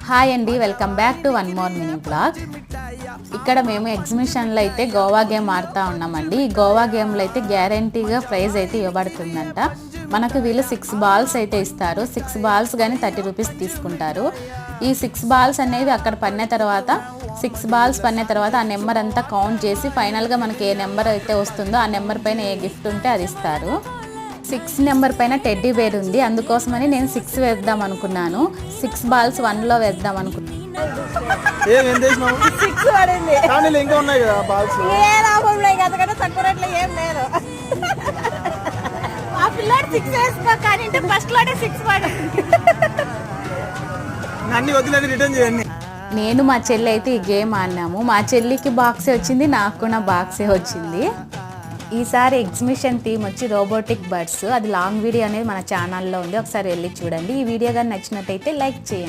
Hi అండి, welcome back to one more mini blog. ఇక్కడ మేము ఎగ్జిబిషన్లో అయితే గోవా గేమ్ ఆడుతూ ఉన్నామండి. ఈ గోవా గేమ్లో అయితే గ్యారంటీగా ప్రైజ్ అయితే ఇవ్వబడుతుందంట. మనకు వీళ్ళు 6 బాల్స్ అయితే ఇస్తారు. 6 బాల్స్ కానీ 30 రూపీస్ తీసుకుంటారు. ఈ 6 బాల్స్ అనేవి అక్కడ పడిన తర్వాత 6 బాల్స్ పడిన తర్వాత ఆ నెంబర్ అంతా కౌంట్ చేసి ఫైనల్గా మనకి ఏ నెంబర్ అయితే వస్తుందో ఆ నెంబర్ పైన ఏ గిఫ్ట్ ఉంటే అది ఇస్తారు. 6 నెంబర్ పైన టెడ్డీ బేర్ ఉంది, అందుకోసమని నేను 6 వేద్దాం అనుకున్నాను. 6 బాల్స్ 1లో వేద్దాం అనుకున్నాను. నేను మా చెల్లి అయితే ఈ గేమ్ ఆడినాము. మా చెల్లికి బాక్సే వచ్చింది, నాకు కూడా బాక్సే వచ్చింది. ఈసారి ఎగ్జిబిషన్ థీమ్ వచ్చి రోబోటిక్ బర్డ్స్. అది లాంగ్ వీడియో అనేది మన ఛానల్లో ఉంది, ఒకసారి వెళ్ళి చూడండి. ఈ వీడియో కానీ నచ్చినట్టయితే లైక్ చేయండి.